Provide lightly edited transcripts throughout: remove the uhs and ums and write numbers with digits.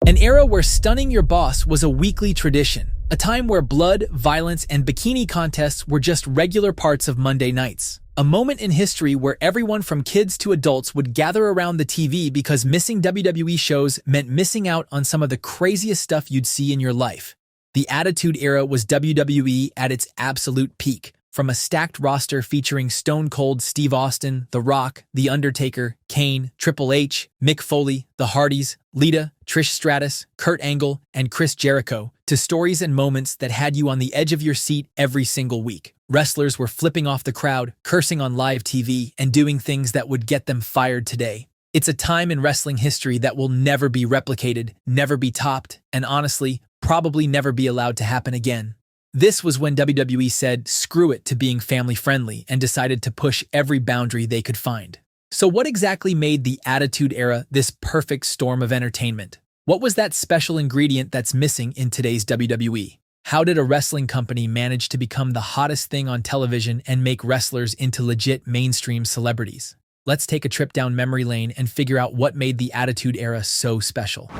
An era where stunning your boss was a weekly tradition. A time where blood, violence, and bikini contests were just regular parts of Monday nights. A moment in history where everyone from kids to adults would gather around the TV because missing WWE shows meant missing out on some of the craziest stuff you'd see in your life. The Attitude Era was WWE at its absolute peak. From a stacked roster featuring Stone Cold Steve Austin, The Rock, The Undertaker, Kane, Triple H, Mick Foley, The Hardyz, Lita, Trish Stratus, Kurt Angle, and Chris Jericho, to stories and moments that had you on the edge of your seat every single week. Wrestlers were flipping off the crowd, cursing on live TV, and doing things that would get them fired today. It's a time in wrestling history that will never be replicated, never be topped, and honestly, probably never be allowed to happen again. This was when WWE said screw it to being family-friendly and decided to push every boundary they could find. So what exactly made the Attitude Era this perfect storm of entertainment? What was that special ingredient that's missing in today's WWE? How did a wrestling company manage to become the hottest thing on television and make wrestlers into legit mainstream celebrities? Let's take a trip down memory lane and figure out what made the Attitude Era so special.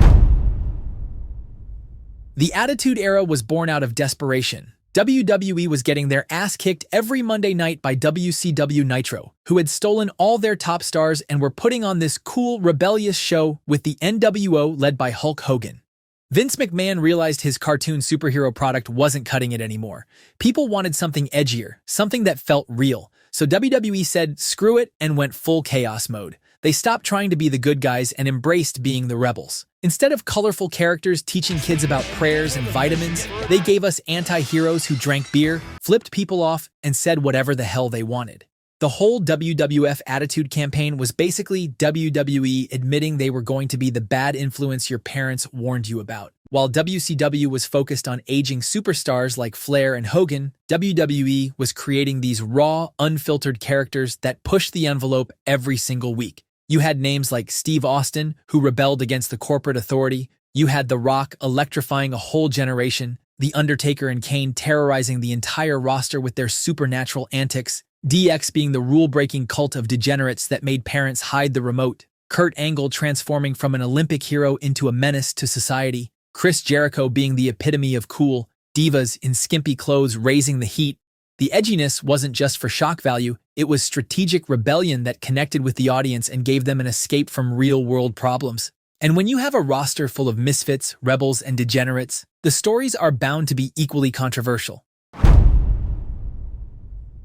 The Attitude Era was born out of desperation. WWE was getting their ass kicked every Monday night by WCW Nitro, who had stolen all their top stars and were putting on this cool, rebellious show with the NWO led by Hulk Hogan. Vince McMahon realized his cartoon superhero product wasn't cutting it anymore. People wanted something edgier, something that felt real. So WWE said screw it and went full chaos mode. They stopped trying to be the good guys and embraced being the rebels. Instead of colorful characters teaching kids about prayers and vitamins, they gave us anti-heroes who drank beer, flipped people off, and said whatever the hell they wanted. The whole WWF Attitude campaign was basically WWE admitting they were going to be the bad influence your parents warned you about. While WCW was focused on aging superstars like Flair and Hogan, WWE was creating these raw, unfiltered characters that pushed the envelope every single week. You had names like Steve Austin, who rebelled against the corporate authority. You had The Rock electrifying a whole generation. The Undertaker and Kane terrorizing the entire roster with their supernatural antics. DX being the rule-breaking cult of degenerates that made parents hide the remote. Kurt Angle transforming from an Olympic hero into a menace to society. Chris Jericho being the epitome of cool. Divas in skimpy clothes raising the heat. The edginess wasn't just for shock value, it was strategic rebellion that connected with the audience and gave them an escape from real-world problems. And when you have a roster full of misfits, rebels, and degenerates, the stories are bound to be equally controversial.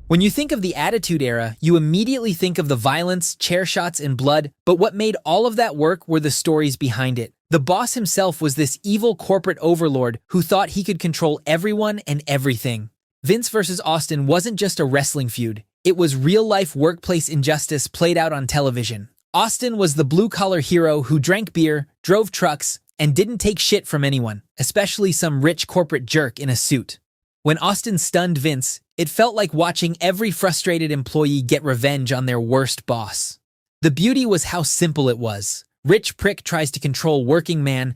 When you think of the Attitude Era, you immediately think of the violence, chair shots, and blood, but what made all of that work were the stories behind it. The boss himself was this evil corporate overlord who thought he could control everyone and everything. Vince versus Austin wasn't just a wrestling feud. It was real-life workplace injustice played out on television. Austin was the blue-collar hero who drank beer, drove trucks, and didn't take shit from anyone, especially some rich corporate jerk in a suit. When Austin stunned Vince, it felt like watching every frustrated employee get revenge on their worst boss. The beauty was how simple it was. Rich prick tries to control working man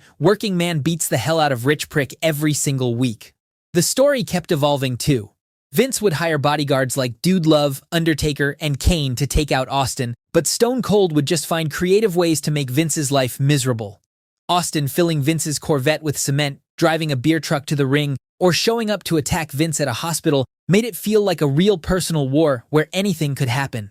beats the hell out of rich prick every single week. The story kept evolving too. Vince would hire bodyguards like Dude Love, Undertaker, and Kane to take out Austin, but Stone Cold would just find creative ways to make Vince's life miserable. Austin filling Vince's Corvette with cement, driving a beer truck to the ring, or showing up to attack Vince at a hospital made it feel like a real personal war where anything could happen.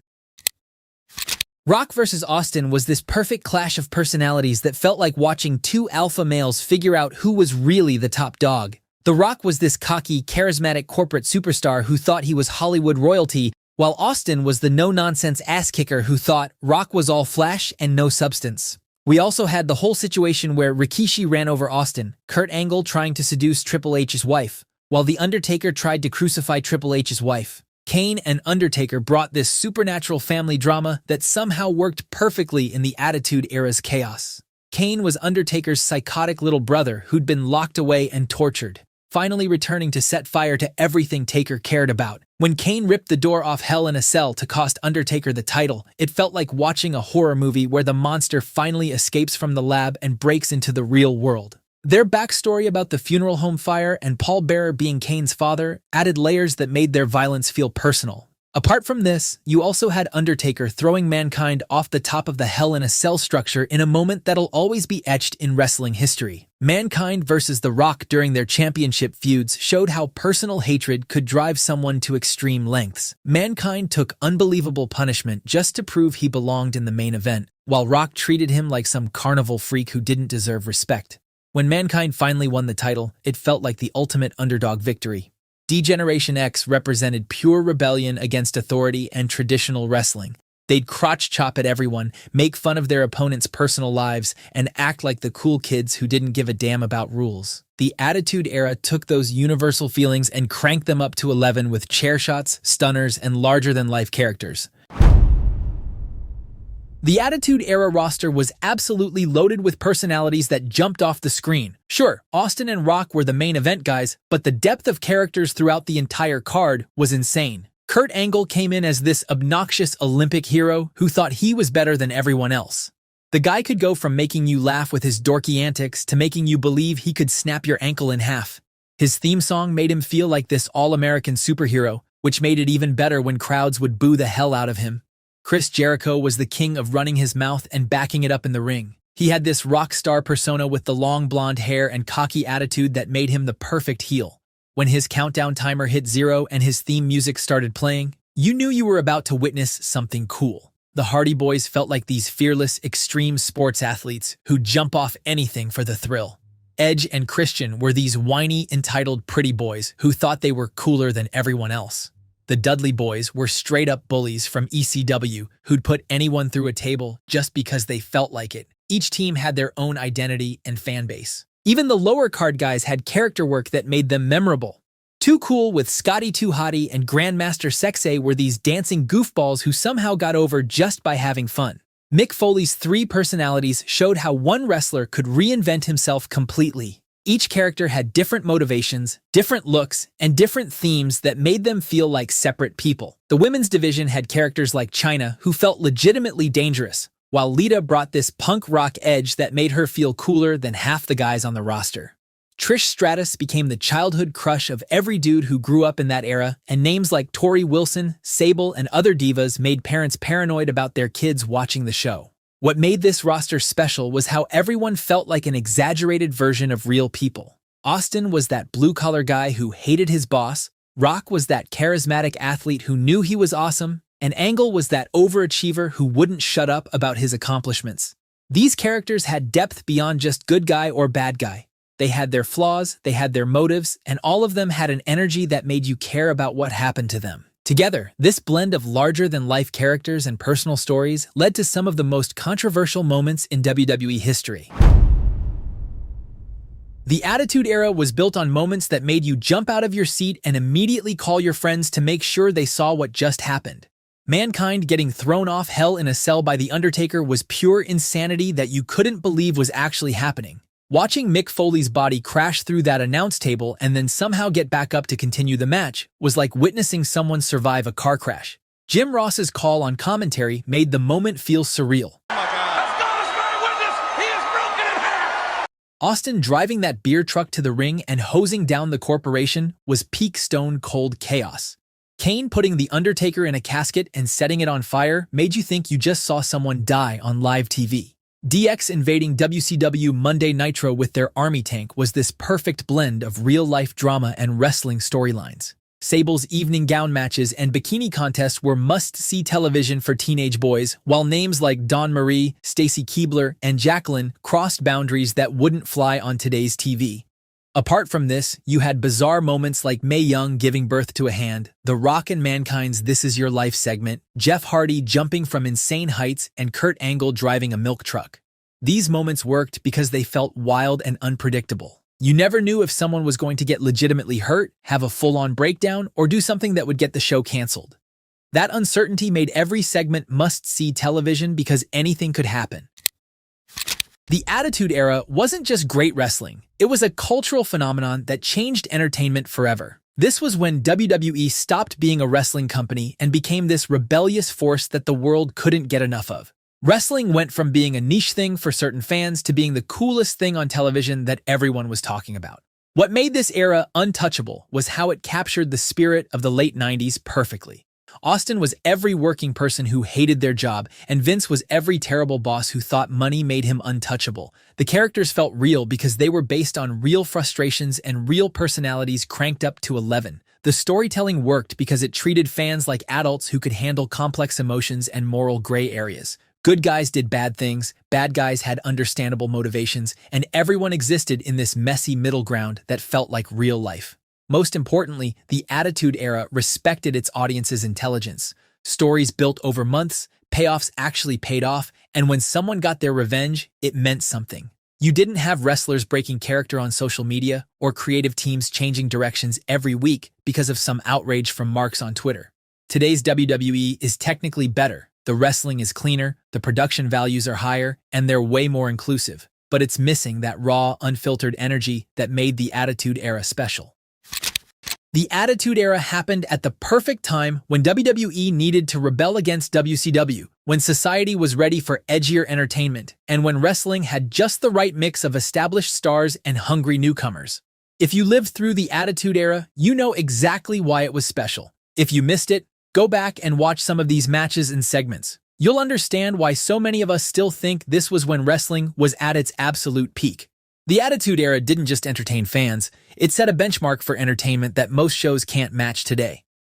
Rock versus Austin was this perfect clash of personalities that felt like watching two alpha males figure out who was really the top dog. The Rock was this cocky, charismatic corporate superstar who thought he was Hollywood royalty, while Austin was the no-nonsense ass-kicker who thought Rock was all flash and no substance. We also had the whole situation where Rikishi ran over Austin, Kurt Angle trying to seduce Triple H's wife, while The Undertaker tried to crucify Triple H's wife. Kane and Undertaker brought this supernatural family drama that somehow worked perfectly in the Attitude Era's chaos. Kane was Undertaker's psychotic little brother who'd been locked away and tortured, finally returning to set fire to everything Taker cared about. When Kane ripped the door off Hell in a Cell to cost Undertaker the title, it felt like watching a horror movie where the monster finally escapes from the lab and breaks into the real world. Their backstory about the funeral home fire and Paul Bearer being Kane's father added layers that made their violence feel personal. Apart from this, you also had Undertaker throwing Mankind off the top of the Hell in a Cell structure in a moment that'll always be etched in wrestling history. Mankind versus The Rock during their championship feuds showed how personal hatred could drive someone to extreme lengths. Mankind took unbelievable punishment just to prove he belonged in the main event, while Rock treated him like some carnival freak who didn't deserve respect. When Mankind finally won the title, it felt like the ultimate underdog victory. D-Generation X represented pure rebellion against authority and traditional wrestling. They'd crotch chop at everyone, make fun of their opponents' personal lives, and act like the cool kids who didn't give a damn about rules. The Attitude Era took those universal feelings and cranked them up to 11 with chair shots, stunners, and larger-than-life characters. The Attitude Era roster was absolutely loaded with personalities that jumped off the screen. Sure, Austin and Rock were the main event guys, but the depth of characters throughout the entire card was insane. Kurt Angle came in as this obnoxious Olympic hero who thought he was better than everyone else. The guy could go from making you laugh with his dorky antics to making you believe he could snap your ankle in half. His theme song made him feel like this all-American superhero, which made it even better when crowds would boo the hell out of him. Chris Jericho was the king of running his mouth and backing it up in the ring. He had this rock star persona with the long blonde hair and cocky attitude that made him the perfect heel. When his countdown timer hit 0 and his theme music started playing, you knew you were about to witness something cool. The Hardy Boys felt like these fearless, extreme sports athletes who jump off anything for the thrill. Edge and Christian were these whiny, entitled pretty boys who thought they were cooler than everyone else. The Dudley Boys were straight-up bullies from ECW who'd put anyone through a table just because they felt like it. Each team had their own identity and fan base. Even the lower card guys had character work that made them memorable. Too Cool with Scotty 2 Hotty and Grandmaster Sexay were these dancing goofballs who somehow got over just by having fun. Mick Foley's 3 personalities showed how one wrestler could reinvent himself completely. Each character had different motivations, different looks, and different themes that made them feel like separate people. The women's division had characters like Chyna, who felt legitimately dangerous, while Lita brought this punk rock edge that made her feel cooler than half the guys on the roster. Trish Stratus became the childhood crush of every dude who grew up in that era, and names like Tori Wilson, Sable, and other divas made parents paranoid about their kids watching the show. What made this roster special was how everyone felt like an exaggerated version of real people. Austin was that blue-collar guy who hated his boss, Rock was that charismatic athlete who knew he was awesome, and Angle was that overachiever who wouldn't shut up about his accomplishments. These characters had depth beyond just good guy or bad guy. They had their flaws, they had their motives, and all of them had an energy that made you care about what happened to them. Together, this blend of larger-than-life characters and personal stories led to some of the most controversial moments in WWE history. The Attitude Era was built on moments that made you jump out of your seat and immediately call your friends to make sure they saw what just happened. Mankind getting thrown off Hell in a Cell by The Undertaker was pure insanity that you couldn't believe was actually happening. Watching Mick Foley's body crash through that announce table and then somehow get back up to continue the match was like witnessing someone survive a car crash. Jim Ross's call on commentary made the moment feel surreal. Oh my God. As God is my witness, he is broken in half! Austin driving that beer truck to the ring and hosing down the corporation was peak Stone Cold chaos. Kane putting The Undertaker in a casket and setting it on fire made you think you just saw someone die on live TV. DX invading WCW Monday Nitro with their army tank was this perfect blend of real-life drama and wrestling storylines. Sable's evening gown matches and bikini contests were must-see television for teenage boys, while names like Dawn Marie, Stacy Keibler, and Jacqueline crossed boundaries that wouldn't fly on today's TV. Apart from this, you had bizarre moments like Mae Young giving birth to a hand, The Rock and Mankind's This Is Your Life segment, Jeff Hardy jumping from insane heights, and Kurt Angle driving a milk truck. These moments worked because they felt wild and unpredictable. You never knew if someone was going to get legitimately hurt, have a full-on breakdown, or do something that would get the show canceled. That uncertainty made every segment must-see television because anything could happen. The Attitude Era wasn't just great wrestling, it was a cultural phenomenon that changed entertainment forever. This was when WWE stopped being a wrestling company and became this rebellious force that the world couldn't get enough of. Wrestling went from being a niche thing for certain fans to being the coolest thing on television that everyone was talking about. What made this era untouchable was how it captured the spirit of the late 90s perfectly. Austin was every working person who hated their job, and Vince was every terrible boss who thought money made him untouchable. The characters felt real because they were based on real frustrations and real personalities cranked up to 11. The storytelling worked because it treated fans like adults who could handle complex emotions and moral gray areas. Good guys did bad things, bad guys had understandable motivations, and everyone existed in this messy middle ground that felt like real life. Most importantly, the Attitude Era respected its audience's intelligence. Stories built over months, payoffs actually paid off, and when someone got their revenge, it meant something. You didn't have wrestlers breaking character on social media or creative teams changing directions every week because of some outrage from marks on Twitter. Today's WWE is technically better. The wrestling is cleaner, the production values are higher, and they're way more inclusive. But it's missing that raw, unfiltered energy that made the Attitude Era special. The Attitude Era happened at the perfect time when WWE needed to rebel against WCW, when society was ready for edgier entertainment, and when wrestling had just the right mix of established stars and hungry newcomers. If you lived through the Attitude Era, you know exactly why it was special. If you missed it, go back and watch some of these matches and segments. You'll understand why so many of us still think this was when wrestling was at its absolute peak. The Attitude Era didn't just entertain fans, it set a benchmark for entertainment that most shows can't match today.